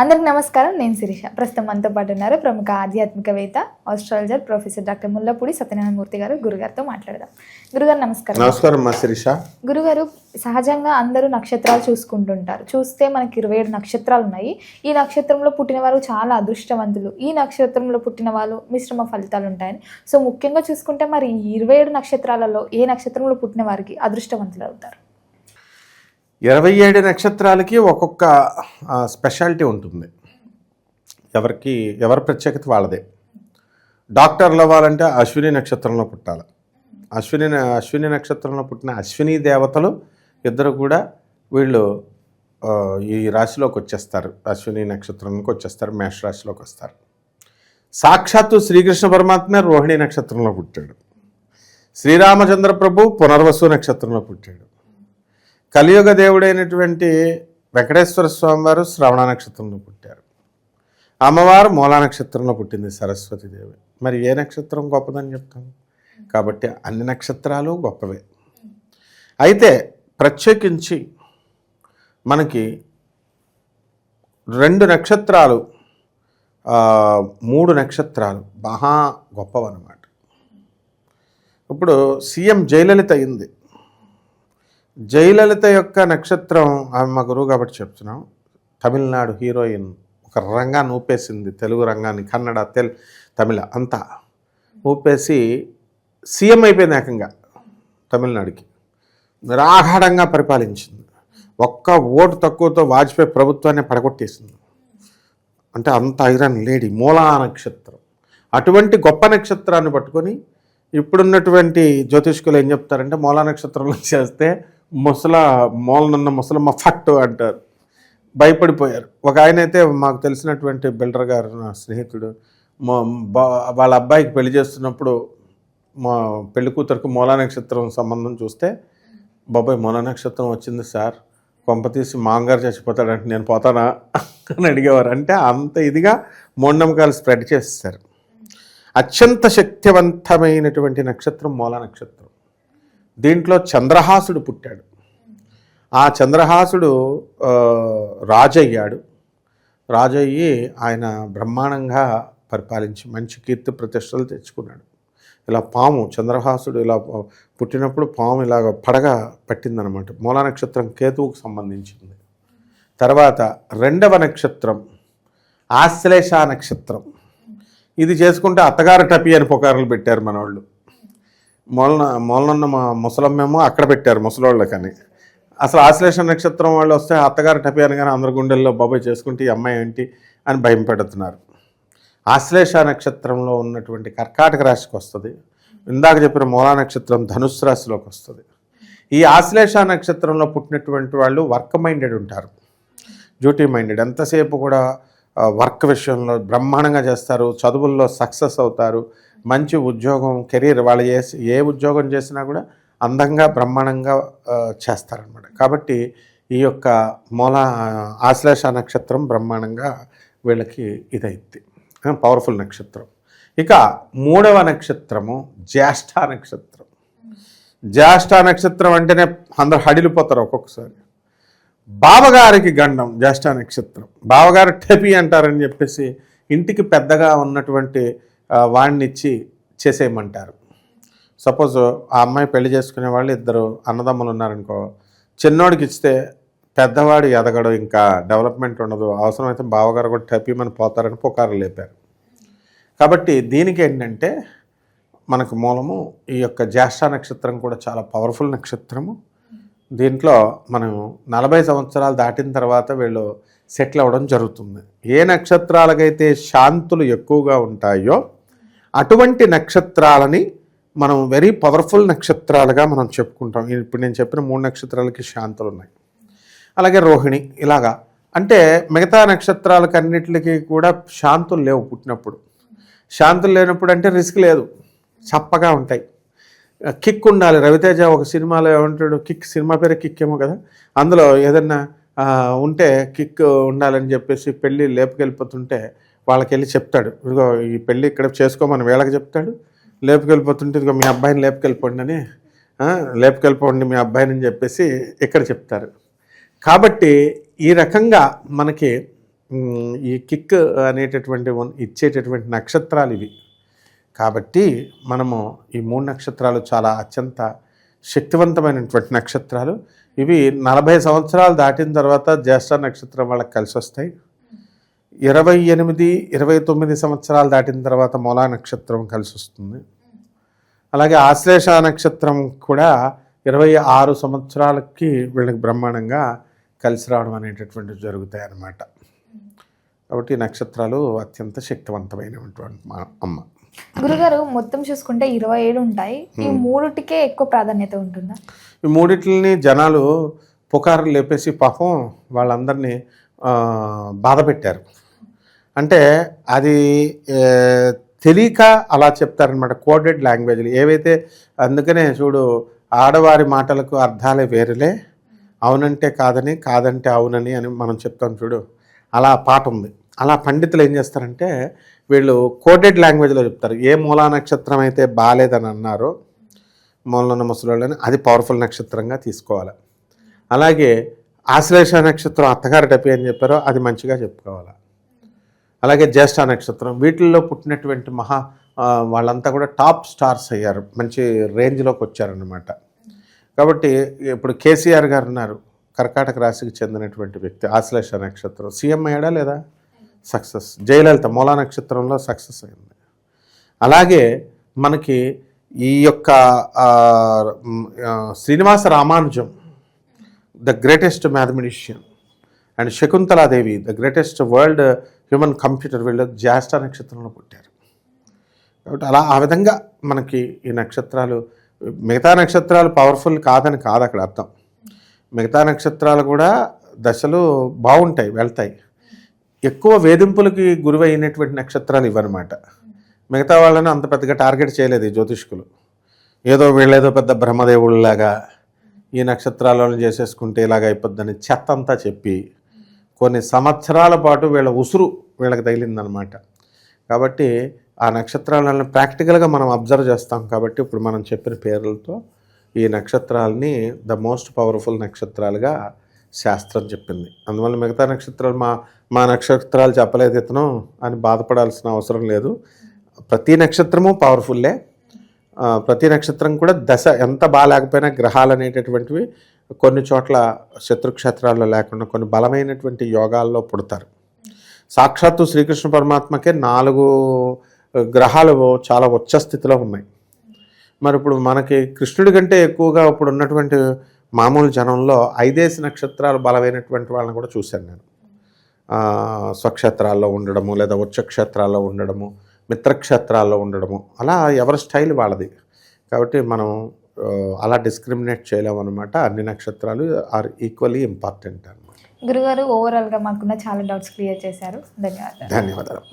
అందరికి నమస్కారం. నేను శిరీష. ప్రస్తుతం మనతో పాటు ఉన్నారు ప్రముఖ ఆధ్యాత్మికవేత్త, astrologer professor doctor Mullapudi Satyanarayana Murthy గారు. గురుగారితో మాట్లాడదాం. గురుగారు నమస్కారం. నమస్కారం మా శిరీష. గురుగారు, సహజంగా అందరూ నక్షత్రాలు చూసుకుంటుంటారు. చూస్తే మనకి 27 నక్షత్రాలు ఉన్నాయి. ఈ నక్షత్రంలో పుట్టిన వారు చాలా అదృష్టవంతులు, ఈ నక్షత్రంలో పుట్టిన వాళ్ళు మిశ్రమ ఫలితాలు ఉంటాయని. సో ముఖ్యంగా చూసుకుంటే మరి ఈ 27 నక్షత్రాలలో ఏ నక్షత్రంలో పుట్టిన వారికి అదృష్టవంతులు అవుతారు? 27 నక్షత్రాలకి ఒక్కొక్క స్పెషాలిటీ ఉంటుంది. ఎవరి ప్రత్యేకత వాళ్ళదే. డాక్టర్లు అవ్వాలంటే అశ్విని నక్షత్రంలో పుట్టాలి. అశ్విని నక్షత్రంలో పుట్టిన అశ్విని దేవతలు ఇద్దరు కూడా వీళ్ళు ఈ రాశిలోకి వచ్చేస్తారు. అశ్విని నక్షత్రంలోకి వచ్చేస్తారు, మేషరాశిలోకి వస్తారు. సాక్షాత్తు శ్రీకృష్ణ పరమాత్మ రోహిణి నక్షత్రంలో పుట్టాడు. శ్రీరామచంద్ర ప్రభు పునర్వసు నక్షత్రంలో పుట్టాడు. కలియుగ దేవుడైనటువంటి వెంకటేశ్వర స్వామి వారు శ్రవణ నక్షత్రంలో పుట్టారు. అమ్మవారు మూలా నక్షత్రంలో పుట్టింది, సరస్వతీదేవి. మరి ఏ నక్షత్రం గొప్పదని చెప్తాం? కాబట్టి అన్ని నక్షత్రాలు గొప్పవే. అయితే ప్రత్యేకించి మనకి 2 నక్షత్రాలు 3 నక్షత్రాలు మహా గొప్పవన్నమాట. ఇప్పుడు సీఎం జయలలిత అయింది. జయలలిత యొక్క నక్షత్రం, ఆమె మా గురువు కాబట్టి చెప్తున్నాం, తమిళనాడు హీరోయిన్. ఒక రంగాన్ని ఊపేసింది, తెలుగు రంగాన్ని, కన్నడ తమిళ అంతా ఊపేసి సీఎం అయిపోయింది ఏకంగా. తమిళనాడుకి నిరాఘాడంగా పరిపాలించింది. ఒక్క ఓటు తక్కువతో వాజ్పేయి ప్రభుత్వాన్ని పడగొట్టేసింది. అంటే అంత ఐరన్ లేడీ. మూలా నక్షత్రం. అటువంటి గొప్ప నక్షత్రాన్ని పట్టుకొని ఇప్పుడున్నటువంటి జ్యోతిష్కులు ఏం చెప్తారంటే, మూలా నక్షత్రంలో చేస్తే మూలనున్న ముసలమ్మ ఫట్టు అంటారు. భయపడిపోయారు. ఒక ఆయన అయితే మాకు తెలిసినటువంటి బిల్డర్ గారు, నా స్నేహితుడు, వాళ్ళ అబ్బాయికి పెళ్లి చేస్తున్నప్పుడు మా పెళ్లి కూతురికి మూలా నక్షత్రం సంబంధం చూస్తే, బాబాయ్ మూలా నక్షత్రం వచ్చింది సార్, కొంపతీసి మాంగారు చచ్చిపోతాడంటే నేను పోతానా అని అడిగేవారు. అంటే అంత ఇదిగా మూఢనమ్మకాలు స్ప్రెడ్ చేస్తారు. అత్యంత శక్తివంతమైనటువంటి నక్షత్రం మూలా నక్షత్రం. దీంట్లో చంద్రహాసుడు పుట్టాడు. ఆ చంద్రహాసుడు రాజయ్యాడు. రాజయ్యి ఆయన బ్రహ్మాండంగా పరిపాలించి మంచి కీర్తి ప్రతిష్టలు తెచ్చుకున్నాడు. ఇలా పాము, చంద్రహాసుడు ఇలా పుట్టినప్పుడు పాము ఇలాగ పడగ పట్టిందనమాట. మూలా నక్షత్రం కేతువుకు సంబంధించింది. తర్వాత 2వ నక్షత్రం ఆశ్లేష నక్షత్రం. ఇది చేసుకుంటే అత్తగారు టపి అని పుకారులు పెట్టారు మనవాళ్ళు. మూలనున్న మా ముసలమ్మేమో అక్కడ పెట్టారు ముసలోళ్ళకని. అసలు ఆశ్లేష నక్షత్రం వాళ్ళు వస్తే అత్తగారు టపి అని కానీ అందరి గుండెల్లో బాబాయ్ చేసుకుంటే ఈ అమ్మాయి ఏంటి అని భయం పెడుతున్నారు. ఆశ్లేష నక్షత్రంలో ఉన్నటువంటి కర్కాటక రాశికి వస్తుంది. ఇందాక చెప్పిన మూలా నక్షత్రం ధనుస్సు రాశిలోకి వస్తుంది. ఈ ఆశ్లేష నక్షత్రంలో పుట్టినటువంటి వాళ్ళు వర్క్ మైండెడ్ ఉంటారు, డ్యూటీ మైండెడ్. ఎంతసేపు కూడా వర్క్ విషయంలో బ్రహ్మాండంగా చేస్తారు, చదువుల్లో సక్సెస్ అవుతారు, మంచి ఉద్యోగం, కెరీర్, వాళ్ళు ఏ ఉద్యోగం చేసినా కూడా అందంగా బ్రహ్మాండంగా చేస్తారనమాట. కాబట్టి ఈ యొక్క ఆశ్లేష నక్షత్రం బ్రహ్మాండంగా వీళ్ళకి ఇదైద్ది, పవర్ఫుల్ నక్షత్రం. ఇక 3వ నక్షత్రము జ్యేష్ఠ నక్షత్రం. జ్యేష్ఠ నక్షత్రం అంటేనే అందరూ హడిలిపోతారు ఒక్కొక్కసారి. బావగారికి గండం జ్యేష్ఠ నక్షత్రం. బావగారు టెపి అంటారని చెప్పేసి ఇంటికి పెద్దగా ఉన్నటువంటి వాడిని ఇచ్చి చేసేయమంటారు. సపోజ్ ఆ అమ్మాయి పెళ్లి చేసుకునే వాళ్ళు 2 అన్నదమ్ములు ఉన్నారనుకో, చిన్నోడికి ఇస్తే పెద్దవాడు ఎదగడు, ఇంకా డెవలప్మెంట్ ఉండదు, అవసరమైతే బావగారు కూడా టెపిమని పోతారని పుకారు లేపారు. కాబట్టి దీనికి ఏంటంటే మనకు మూలము ఈ యొక్క జ్యేష్ఠ నక్షత్రం కూడా చాలా పవర్ఫుల్ నక్షత్రము. దీంట్లో మనం 40 సంవత్సరాలు దాటిన తర్వాత వీళ్ళు సెటిల్ అవ్వడం జరుగుతుంది. ఏ నక్షత్రాలకైతే శాంతులు ఎక్కువగా ఉంటాయో అటువంటి నక్షత్రాలని మనం వెరీ పవర్ఫుల్ నక్షత్రాలుగా మనం చెప్పుకుంటాం. ఇప్పుడు నేను చెప్పిన 3 నక్షత్రాలకి శాంతులు ఉన్నాయి. అలాగే రోహిణి ఇలాగా. అంటే మిగతా నక్షత్రాలకన్నిటికీ కూడా శాంతులు లేవు పుట్టినప్పుడు. శాంతులు లేనప్పుడు అంటే రిస్క్ లేదు, చప్పగా ఉంటాయి. కిక్ ఉండాలి. రవితేజ ఒక సినిమాలో ఏమంటాడు, కిక్, సినిమా పేరే కిక్ ఏమో కదా, అందులో ఏదన్నా ఉంటే కిక్ ఉండాలని చెప్పేసి పెళ్ళి లేపుకెళ్ళిపోతుంటే వాళ్ళకి వెళ్ళి చెప్తాడు, ఇదిగో ఈ పెళ్ళి ఇక్కడ చేసుకోమని వీళ్ళకి చెప్తాడు. లేపుకెళ్ళిపోతుంటే ఇదిగో మీ అబ్బాయిని లేపుకెళ్ళిపోండి అని, లేపుకెళ్ళిపోండి మీ అబ్బాయిని చెప్పేసి ఇక్కడ చెప్తారు. కాబట్టి ఈ రకంగా మనకి ఈ కిక్ అనేటటువంటి ఇచ్చేటటువంటి నక్షత్రాలు ఇవి. కాబట్టి మనము ఈ 3 నక్షత్రాలు చాలా అత్యంత శక్తివంతమైనటువంటి నక్షత్రాలు. ఇవి 40 సంవత్సరాలు దాటిన తర్వాత జ్యేష్ఠ నక్షత్రం వాళ్ళకి కలిసి వస్తాయి. 28, 29 సంవత్సరాలు దాటిన తర్వాత మూలా నక్షత్రం కలిసి వస్తుంది. అలాగే ఆశ్లేష నక్షత్రం కూడా 26 సంవత్సరాలకి వీళ్ళకి బ్రహ్మాండంగా కలిసి రావడం అనేటటువంటివి జరుగుతాయి అన్నమాట. కాబట్టి ఈ నక్షత్రాలు అత్యంత శక్తివంతమైనటువంటి మా అమ్మ. గురుగారు మొత్తం చూసుకుంటే 27 ఉంటాయి. ఈ మూడిటికే ఎక్కువ ప్రాధాన్యత ఉంటుందా? ఈ మూడిటిని జనాలు పుకార్లు లేపేసి పాపం వాళ్ళందరినీ బాధ పెట్టారు. అంటే అది తెలియక అలా చెప్తారనమాట, కోడెడ్ లాంగ్వేజ్లు ఏవైతే. అందుకనే చూడు, ఆడవారి మాటలకు అర్థాలే వేరులే, అవునంటే కాదని, కాదంటే అవునని అని మనం చెప్తాం చూడు, అలా పాట ఉంది. అలా పండితులు ఏం చేస్తారంటే వీళ్ళు కోడెడ్ లాంగ్వేజ్లో చెప్తారు. ఏ మూలా నక్షత్రం అయితే బాగాలేదని అన్నారో మూలన ముసలోళ్ళని, అది పవర్ఫుల్ నక్షత్రంగా తీసుకోవాలి. అలాగే ఆశ్లేష నక్షత్రం అత్తగారి డబ్బి అని చెప్పారో అది మంచిగా చెప్పుకోవాలి. అలాగే జ్యేష్ఠ నక్షత్రం, వీటిల్లో పుట్టినటువంటి వాళ్ళంతా కూడా టాప్ స్టార్స్ అయ్యారు, మంచి రేంజ్లోకి వచ్చారన్నమాట. కాబట్టి ఇప్పుడు కేసీఆర్ గారు ఉన్నారు, కర్కాటక రాశికి చెందినటువంటి వ్యక్తి, ఆశ్లేష నక్షత్రం, సీఎం అయ్యాడా లేదా? సక్సెస్. జయలలిత మూలా నక్షత్రంలో సక్సెస్ అయింది. అలాగే మనకి ఈ యొక్క Srinivasa Ramanujam, the greatest mathematician, and Shakuntala Devi, the greatest world human computer, వీళ్ళు జ్యేష్ఠ నక్షత్రంలో పుట్టారు. కాబట్టి ఆ విధంగా మనకి ఈ నక్షత్రాలు, మిగతా నక్షత్రాలు పవర్ఫుల్ కాదని కాదు అక్కడ అర్థం. మిగతా నక్షత్రాలు కూడా దశలు బాగుంటాయి, వెళ్తాయి. ఎక్కువ వేధింపులకి గురివైనటువంటి నక్షత్రాలు ఇవన్నమాట. మిగతా వాళ్ళని అంత పెద్దగా టార్గెట్ చేయలేదు ఈ జ్యోతిష్కులు. వీళ్ళేదో పెద్ద బ్రహ్మదేవుళ్ళలాగా ఈ నక్షత్రాలను చేసేసుకుంటే ఇలాగ అయిపోద్దని చెత్త అంతా చెప్పి కొన్ని సంవత్సరాల పాటు వీళ్ళ ఉసురు వీళ్ళకి తగిలిందనమాట. కాబట్టి ఆ నక్షత్రాలను ప్రాక్టికల్గా మనం అబ్జర్వ్ చేస్తాం. కాబట్టి ఇప్పుడు మనం చెప్పిన పేర్లతో ఈ నక్షత్రాలని ద మోస్ట్ పవర్ఫుల్ నక్షత్రాలుగా శాస్త్రం చెప్పింది. అందువల్ల మిగతా నక్షత్రాలు మా నక్షత్రాలు చెప్పలేదు ఇతను అని బాధపడాల్సిన అవసరం లేదు. ప్రతి నక్షత్రము పవర్ఫుల్లే. ప్రతి నక్షత్రం కూడా దశ ఎంత బాగాలేకపోయినా గ్రహాలు అనేటటువంటివి కొన్ని చోట్ల శత్రుక్షేత్రాల్లో లేకుండా కొన్ని బలమైనటువంటి యోగాల్లో పుడతారు. సాక్షాత్తు శ్రీకృష్ణ పరమాత్మకే 4 గ్రహాలు చాలా ఉచ్చ స్థితిలో ఉన్నాయి. మరి ఇప్పుడు మనకి కృష్ణుడి కంటే ఎక్కువగా ఇప్పుడు ఉన్నటువంటి మామూలు జనంలో 5 నక్షత్రాలు బలమైనటువంటి వాళ్ళని కూడా చూశాను నేను. స్వక్షేత్రాల్లో ఉండడము, లేదా ఉచ్చక్షేత్రాల్లో ఉండడము, మిత్రక్షేత్రాల్లో ఉండడము, అలా ఎవరి స్టైల్ వాళ్ళది. కాబట్టి మనం అలా డిస్క్రిమినేట్ చేయలేము అనమాట. అన్ని నక్షత్రాలు ఆర్ ఈక్వల్లీ ఇంపార్టెంట్ అనమాట. గురుగారు ఓవరాల్గా మాకున్న చాలా డౌట్స్ క్లియర్ చేశారు. ధన్యవాదాలు. ధన్యవాదాలు.